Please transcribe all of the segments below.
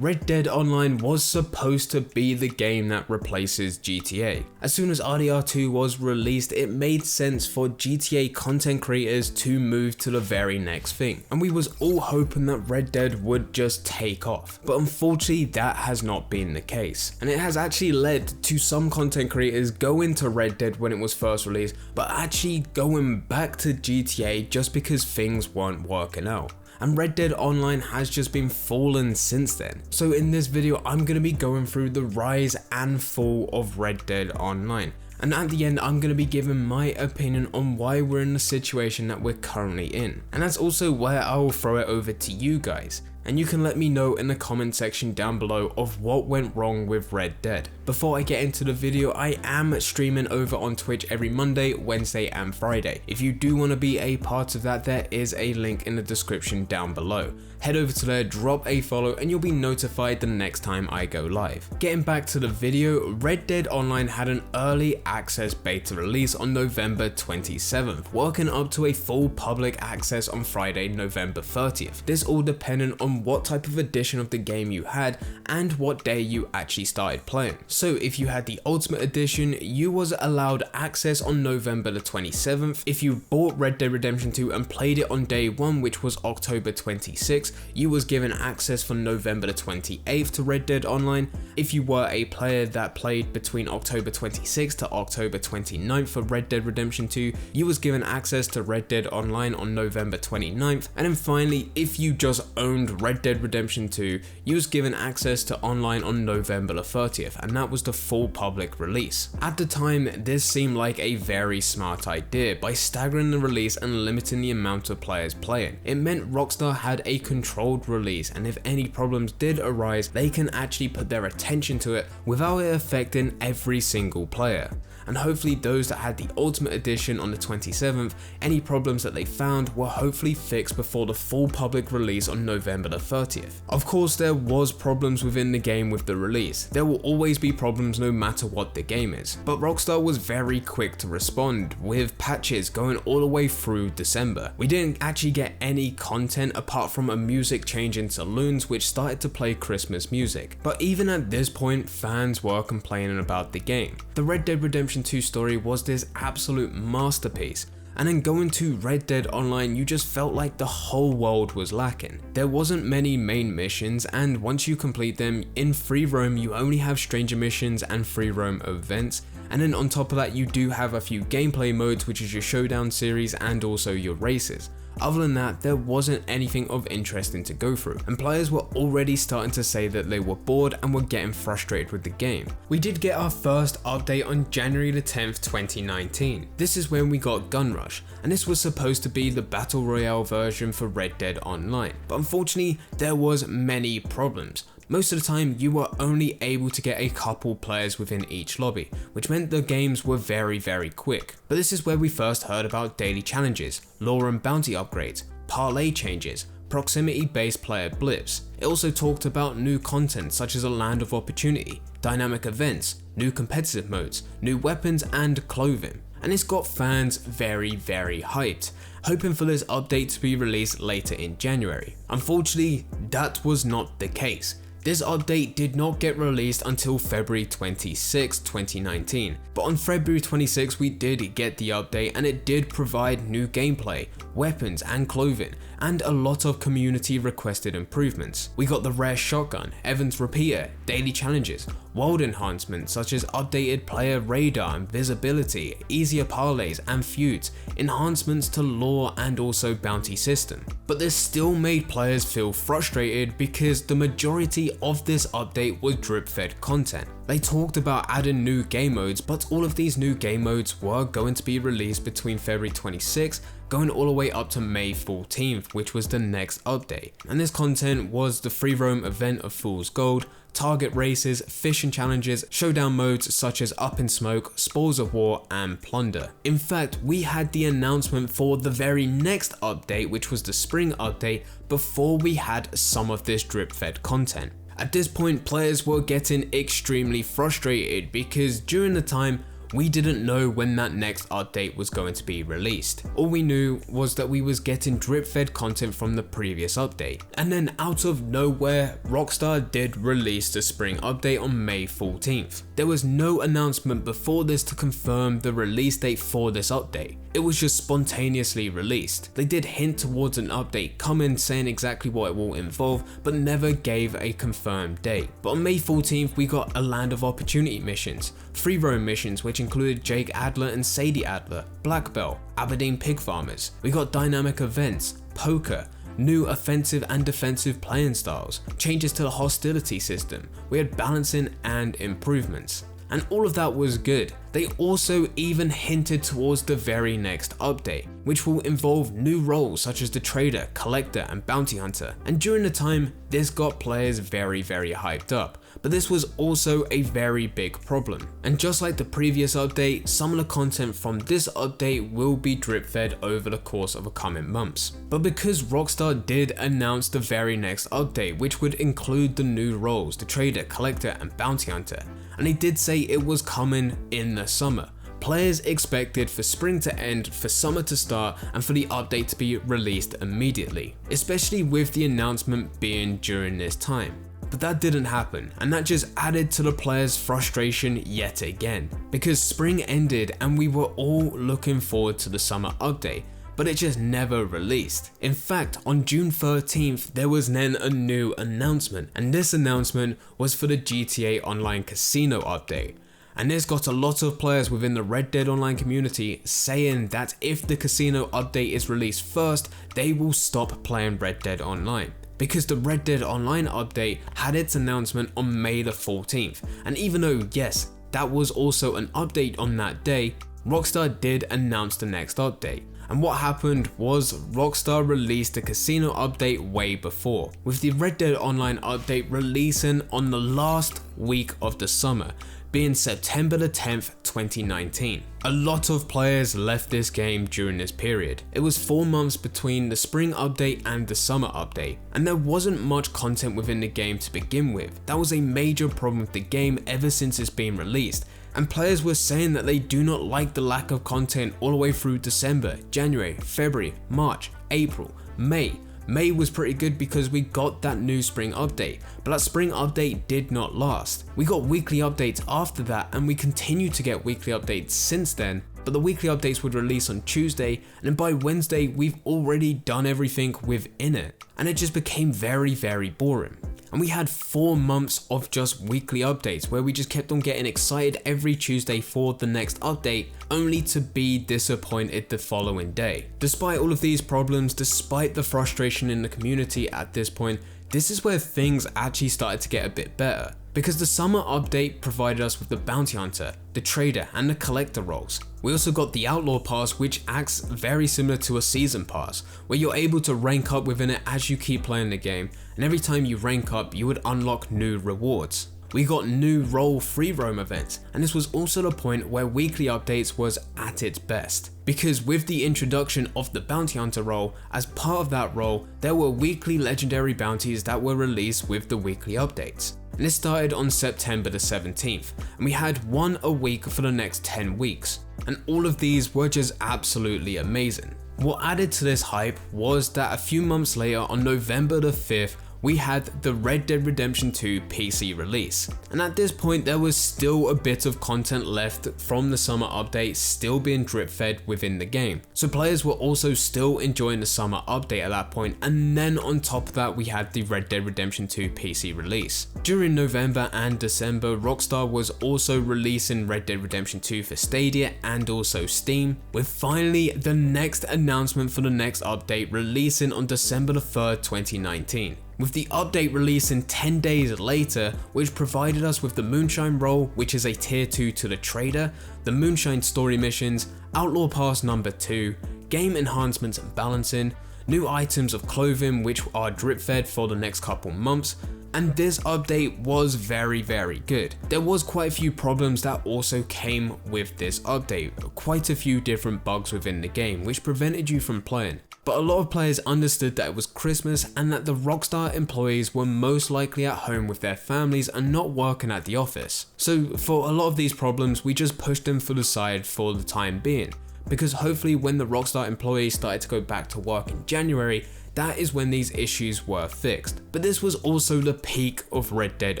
Red Dead Online was supposed to be the game that replaces GTA. As soon as RDR2 was released, it made sense for GTA content creators to move to the very next thing, and we was all hoping that Red Dead would just take off. But unfortunately, that has not been the case, and it has actually led to some content creators going to Red Dead when it was first released, but actually going back to GTA just because things weren't working out. And Red Dead Online has just been falling since then. So in this video, I'm going to be going through the rise and fall of Red Dead Online. And at the end, I'm going to be giving my opinion on why we're in the situation that we're currently in. And that's also where I will throw it over to you guys. And you can let me know in the comment section down below of what went wrong with Red Dead. Before I get into the video, I am streaming over on Twitch every Monday, Wednesday and Friday. If you do want to be a part of that, there is a link in the description down below. Head over to there, drop a follow, and you'll be notified the next time I go live. Getting back to the video, Red Dead Online had an early access beta release on November 27th, working up to a full public access on Friday, November 30th. This all dependent on what type of edition of the game you had and what day you actually started playing. So if you had the Ultimate Edition, you was allowed access on November the 27th. If you bought Red Dead Redemption 2 and played it on day 1, which was October 26th, you was given access for November the 28th to Red Dead Online. If you were a player that played between October 26th to October 29th for Red Dead Redemption 2, you was given access to Red Dead Online on November 29th. And then finally, if you just owned Red Dead Redemption 2, you was given access to online on November the 30th, and that was the full public release. At the time, this seemed like a very smart idea by staggering the release and limiting the amount of players playing. It meant Rockstar had a controlled release, and if any problems did arise, they can actually put their attention to it without it affecting every single player. And hopefully those that had the Ultimate Edition on the 27th, any problems that they found were hopefully fixed before the full public release on November the 30th. Of course, there was problems within the game with the release. There will always be problems no matter what the game is. But Rockstar was very quick to respond, with patches going all the way through December. We didn't actually get any content apart from a music change in saloons which started to play Christmas music. But even at this point, fans were complaining about the game. The Red Dead Redemption 2 story was this absolute masterpiece, and then going to Red Dead Online, you just felt like the whole world was lacking. There wasn't many main missions, and once you complete them, in free roam you only have stranger missions and free roam events, and then on top of that you do have a few gameplay modes, which is your showdown series and also your races. Other than that, there wasn't anything of interesting to go through, and players were already starting to say that they were bored and were getting frustrated with the game. We did get our first update on January the 10th, 2019. This is when we got Gun Rush, and this was supposed to be the Battle Royale version for Red Dead Online. But unfortunately, there was many problems. Most of the time, you were only able to get a couple players within each lobby, which meant the games were very quick. But this is where we first heard about daily challenges, lore and bounty upgrades, parlay changes, proximity-based player blips. It also talked about new content such as a land of opportunity, dynamic events, new competitive modes, new weapons and clothing. And it's got fans very hyped, hoping for this update to be released later in January. Unfortunately, that was not the case. This update did not get released until February 26, 2019, but on February 26 we did get the update, and it did provide new gameplay, weapons and clothing, and a lot of community requested improvements. We got the rare shotgun, Evans repeater, daily challenges, world enhancements such as updated player radar and visibility, easier parlays and feuds, enhancements to lore and also bounty system. But this still made players feel frustrated because the majority of this update was drip-fed content. They talked about adding new game modes, but all of these new game modes were going to be released between February 26th going all the way up to May 14th, which was the next update. And this content was the free roam event of Fool's Gold, target races, fishing challenges, showdown modes such as Up in Smoke, Spoils of War and Plunder. In fact, we had the announcement for the very next update, which was the spring update, before we had some of this drip-fed content. At this point, players were getting extremely frustrated because during the time we didn't know when that next update was going to be released. All we knew was that we was getting drip-fed content from the previous update. And then out of nowhere, Rockstar did release the spring update on May 14th. There was no announcement before this to confirm the release date for this update. It was just spontaneously released. They did hint towards an update coming, saying exactly what it will involve, but never gave a confirmed date. But on May 14th, we got a Land of Opportunity missions, free roam missions which included Jake Adler and Sadie Adler, Black Belt, Aberdeen Pig Farmers. We got dynamic events, poker, new offensive and defensive playing styles, changes to the hostility system, we had balancing and improvements. And all of that was good. They also even hinted towards the very next update, which will involve new roles such as the trader, collector and bounty hunter. And during the time, this got players very hyped up. But this was also a very big problem. And just like the previous update, some of the content from this update will be drip fed over the course of the coming months. But because Rockstar did announce the very next update, which would include the new roles, the trader, collector and bounty hunter, and they did say it was coming in the summer, players expected for spring to end, for summer to start, and for the update to be released immediately, especially with the announcement being during this time. But that didn't happen, and that just added to the players' frustration yet again, because spring ended and we were all looking forward to the summer update, but it just never released. In fact, on June 13th, there was then a new announcement, and this announcement was for the GTA Online Casino update. And this got a lot of players within the Red Dead Online community saying that if the casino update is released first, they will stop playing Red Dead Online. Because the Red Dead Online update had its announcement on May the 14th, and even though yes, that was also an update on that day, Rockstar did announce the next update. And what happened was Rockstar released the casino update way before, with the Red Dead Online update releasing on the last week of the summer, being September the 10th, 2019. A lot of players left this game during this period. It was 4 months between the spring update and the summer update, and there wasn't much content within the game to begin with. That was a major problem with the game ever since it's been released. And players were saying that they do not like the lack of content all the way through December, January, February, March, April, May. May was pretty good because we got that new spring update, but that spring update did not last. We got weekly updates after that, and we continue to get weekly updates since then, but the weekly updates would release on Tuesday, and then by Wednesday we've already done everything within it, and it just became very boring. And we had 4 months of just weekly updates where we just kept on getting excited every Tuesday for the next update, only to be disappointed the following day. Despite all of these problems, despite the frustration in the community at this point, this is where things actually started to get a bit better. Because the summer update provided us with the bounty hunter, the trader and the collector roles. We also got the outlaw pass, which acts very similar to a season pass, where you're able to rank up within it as you keep playing the game, and every time you rank up you would unlock new rewards. We got new role free roam events, and this was also the point where weekly updates was at its best. Because with the introduction of the bounty hunter role, as part of that role, there were weekly legendary bounties that were released with the weekly updates. And this started on September the 17th, and we had one a week for the next 10 weeks. And all of these were just absolutely amazing. What added to this hype was that a few months later, on November the 5th, we had the Red Dead Redemption 2 PC release. And at this point there was still a bit of content left from the summer update still being drip fed within the game. So players were also still enjoying the summer update at that point, and then on top of that we had the Red Dead Redemption 2 PC release. During November and December, Rockstar was also releasing Red Dead Redemption 2 for Stadia and also Steam, with finally the next announcement for the next update releasing on December the 3rd, 2019. With the update releasing 10 days later, which provided us with the Moonshine role, which is a tier 2 to the trader, the Moonshine story missions, Outlaw Pass number 2, game enhancements and balancing, new items of clothing which are drip fed for the next couple months, and this update was very good. There was quite a few problems that also came with this update, quite a few different bugs within the game which prevented you from playing. But a lot of players understood that it was Christmas and that the Rockstar employees were most likely at home with their families and not working at the office. So for a lot of these problems, we just pushed them to the side for the time being, because hopefully when the Rockstar employees started to go back to work in January, that is when these issues were fixed. But this was also the peak of Red Dead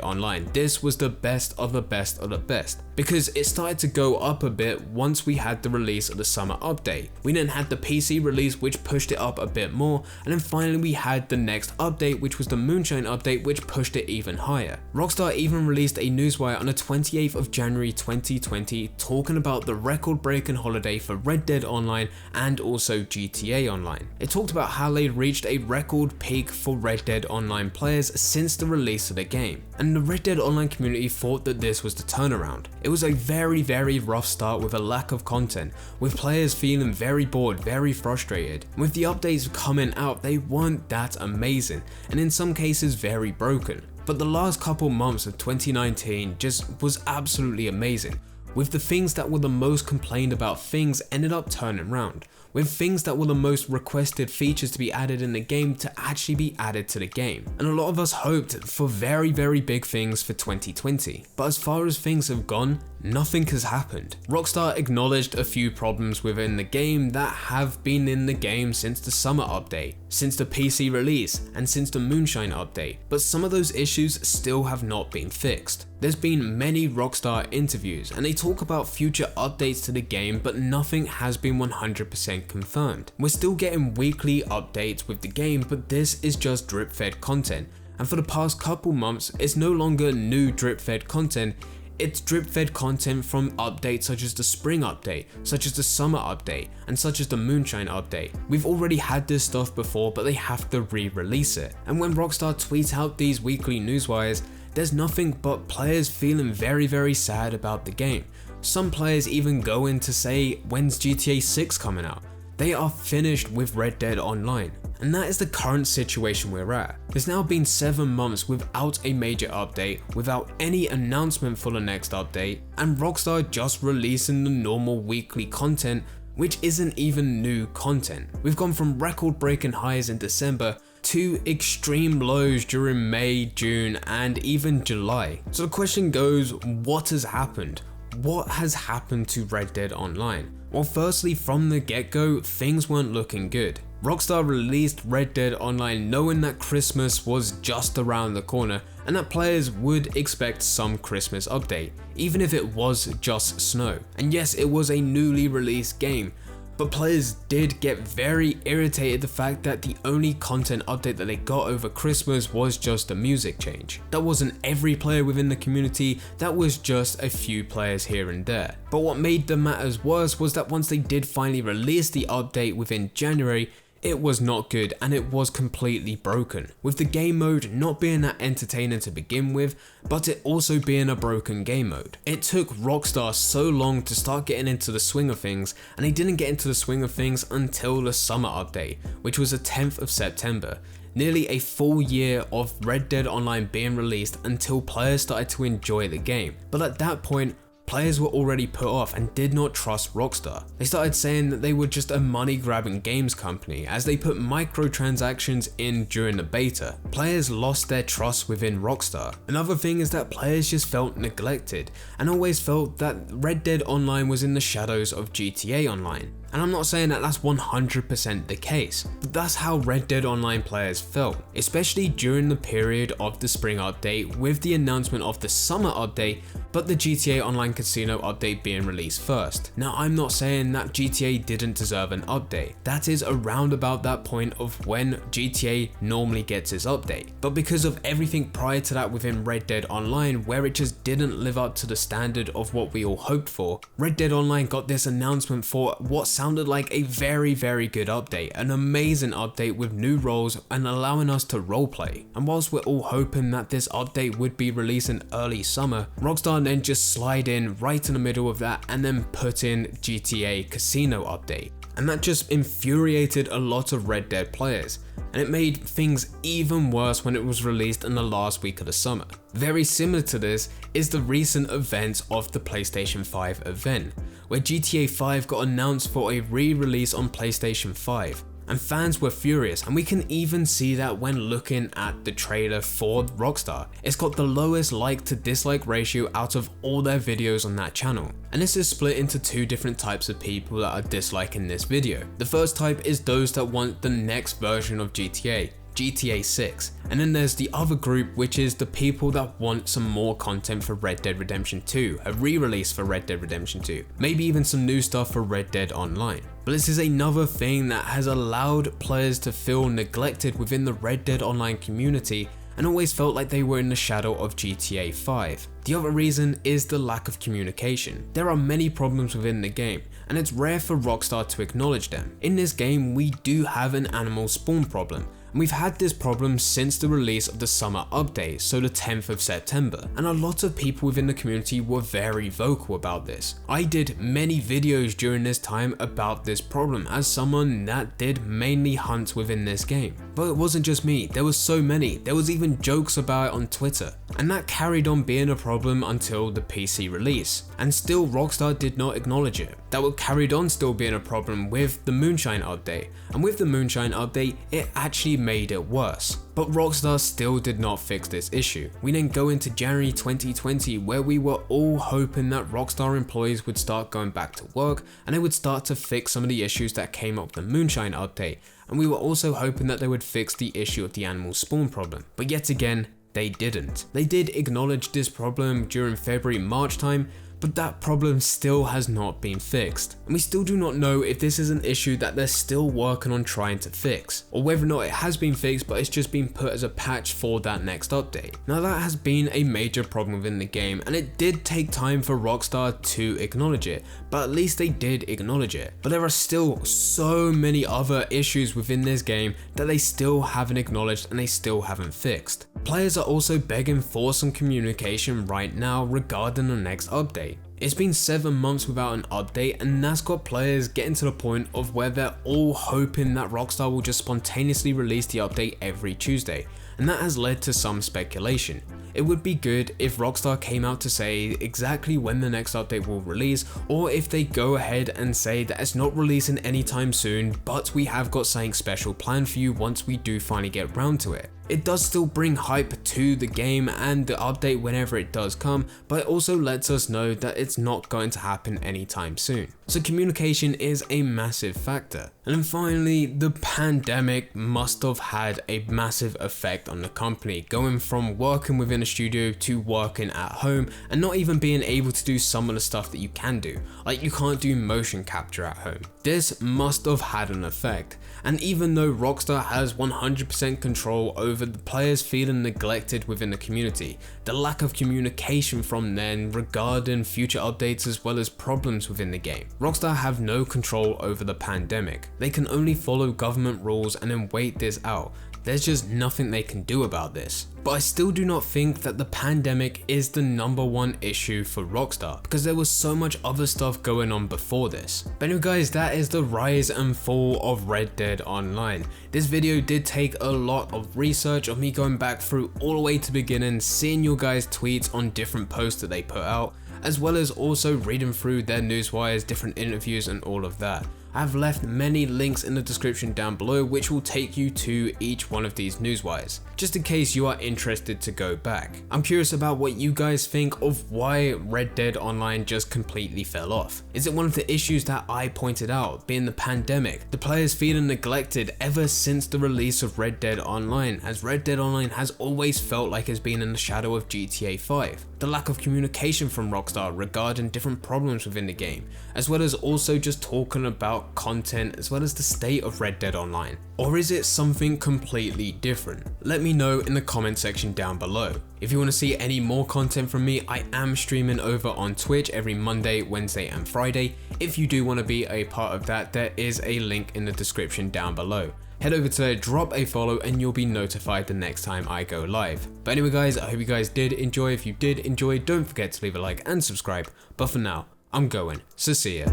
Online. This was the best of the best of the best, because it started to go up a bit once we had the release of the summer update. We then had the PC release, which pushed it up a bit more, and then finally we had the next update, which was the Moonshine update, which pushed it even higher. Rockstar even released a newswire on the 28th of January 2020 talking about the record-breaking holiday for Red Dead Online and also GTA Online. It talked about how they reached a record peak for Red Dead Online players since the release of the game, and the Red Dead Online community thought that this was the turnaround. It was a very rough start with a lack of content, with players feeling very bored, very frustrated. With the updates coming out, they weren't that amazing, and in some cases very broken. But the last couple months of 2019 just was absolutely amazing, with the things that were the most complained about things ended up turning around, with things that were the most requested features to be added in the game to actually be added to the game. And a lot of us hoped for very big things for 2020. But as far as things have gone, nothing has happened. Rockstar acknowledged a few problems within the game that have been in the game since the summer update, since the PC release, and since the Moonshine update, but some of those issues still have not been fixed. There's been many Rockstar interviews and they talk about future updates to the game, but nothing has been 100% confirmed. We're still getting weekly updates with the game, but this is just drip-fed content. And for the past couple months, it's no longer new drip-fed content, it's drip-fed content from updates such as the spring update, such as the summer update, and such as the Moonshine update. We've already had this stuff before, but they have to re-release it. And when Rockstar tweets out these weekly newswires, there's nothing but players feeling very sad about the game. Some players even go in to say, when's GTA 6 coming out? They are finished with Red Dead Online. And that is the current situation we're at. There's now been 7 months without a major update, without any announcement for the next update, and Rockstar just releasing the normal weekly content, which isn't even new content. We've gone from record-breaking highs in December to extreme lows during May, June, and even July. So the question goes, what has happened? What has happened to Red Dead Online? Well, firstly, from the get-go, things weren't looking good. Rockstar released Red Dead Online knowing that Christmas was just around the corner and that players would expect some Christmas update, even if it was just snow. And yes, it was a newly released game, but players did get very irritated the fact that the only content update that they got over Christmas was just a music change. That wasn't every player within the community, that was just a few players here and there. But what made the matters worse was that once they did finally release the update within January, it was not good and it was completely broken, with the game mode not being that entertaining to begin with, but it also being a broken game mode. It took Rockstar so long to start getting into the swing of things, and they didn't get into the swing of things until the summer update, which was the 10th of September. Nearly a full year of Red Dead Online being released until players started to enjoy the game. But at that point, players were already put off and did not trust Rockstar. They started saying that they were just a money-grabbing games company as they put microtransactions in during the beta. Players lost their trust within Rockstar. Another thing is that players just felt neglected and always felt that Red Dead Online was in the shadows of GTA Online. And I'm not saying that that's 100% the case, but that's how Red Dead Online players felt, especially during the period of the spring update with the announcement of the summer update, but the GTA Online Casino update being released first. Now, I'm not saying that GTA didn't deserve an update. That is around about that point of when GTA normally gets its update. But because of everything prior to that within Red Dead Online, where it just didn't live up to the standard of what we all hoped for, Red Dead Online got this announcement for what sounded like a very good update, an amazing update with new roles and allowing us to roleplay. And whilst we're all hoping that this update would be released in early summer, Rockstar then just slide in right in the middle of that and then put in GTA Casino update. And that just infuriated a lot of Red Dead players, and it made things even worse when it was released in the last week of the summer. Very similar to this is the recent events of the PlayStation 5 event, where GTA 5 got announced for a re-release on PlayStation 5. and fans were furious, and we can even see that when looking at the trailer for Rockstar. It's got the lowest like to dislike ratio out of all their videos on that channel, and this is split into two different types of people that are disliking this video. The first type is those that want the next version of GTA 6, and then there's the other group, which is the people that want some more content for Red Dead Redemption 2, a re-release for Red Dead Redemption 2, maybe even some new stuff for Red Dead Online. But this is another thing that has allowed players to feel neglected within the Red Dead Online community and always felt like they were in the shadow of GTA 5. The other reason is the lack of communication. There are many problems within the game, and it's rare for Rockstar to acknowledge them. In this game, we do have an animal spawn problem, and we've had this problem since the release of the summer update, so the 10th of September, and a lot of people within the community were very vocal about this. I did many videos during this time about this problem as someone that did mainly hunt within this game. But it wasn't just me, there was so many, there was even jokes about it on Twitter, and that carried on being a problem until the PC release, and still Rockstar did not acknowledge it. That carried on still being a problem with the Moonshine update, and with the Moonshine update, it actually made it worse. But Rockstar still did not fix this issue. We then go into January 2020, where we were all hoping that Rockstar employees would start going back to work and they would start to fix some of the issues that came up with the Moonshine update, and we were also hoping that they would fix the issue of the animal spawn problem. But yet again, they didn't. They did acknowledge this problem during February-March time, but that problem still has not been fixed. And we still do not know if this is an issue that they're still working on trying to fix, or whether or not it has been fixed but it's just been put as a patch for that next update. Now that has been a major problem within the game, and it did take time for Rockstar to acknowledge it, but at least they did acknowledge it. But there are still so many other issues within this game that they still haven't acknowledged and they still haven't fixed. Players are also begging for some communication right now regarding the next update. It's been 7 months without an update, and that's got players getting to the point of where they're all hoping that Rockstar will just spontaneously release the update every Tuesday, and that has led to some speculation. It would be good if Rockstar came out to say exactly when the next update will release, or if they go ahead and say that it's not releasing anytime soon, but we have got something special planned for you once we do finally get round to it. It does still bring hype to the game and the update whenever it does come, but it also lets us know that it's not going to happen anytime soon. So communication is a massive factor. And then finally, the pandemic must have had a massive effect on the company, going from working within a studio to working at home and not even being able to do some of the stuff that you can do, like you can't do motion capture at home. This must have had an effect, and even though Rockstar has 100% control over the players feeling neglected within the community, the lack of communication from them regarding future updates as well as problems within the game, Rockstar have no control over the pandemic. They can only follow government rules and then wait this out. There's just nothing they can do about this. But I still do not think that the pandemic is the #1 issue for Rockstar, because there was so much other stuff going on before this. But anyway guys, that is the rise and fall of Red Dead Online. This video did take a lot of research of me going back through all the way to the beginning, seeing your guys' tweets on different posts that they put out, as well as also reading through their newswires, different interviews and all of that. I've left many links in the description down below which will take you to each one of these newswires, just in case you are interested to go back. I'm curious about what you guys think of why Red Dead Online just completely fell off. Is it one of the issues that I pointed out, being the pandemic, the players feeling neglected ever since the release of Red Dead Online, as Red Dead Online has always felt like it's been in the shadow of GTA 5, the lack of communication from Rockstar regarding different problems within the game, as well as also just talking about content as well as the state of Red Dead Online? Or is it something completely different? Let me know in the comment section down below. If you want to see any more content from me, I am streaming over on Twitch every Monday, Wednesday and Friday. If you do want to be a part of that, there is a link in the description down below. Head over to there, drop a follow, and you'll be notified the next time I go live. But anyway guys, I hope you guys did enjoy. If you did enjoy, don't forget to leave a like and subscribe. But for now, I'm going, so see ya.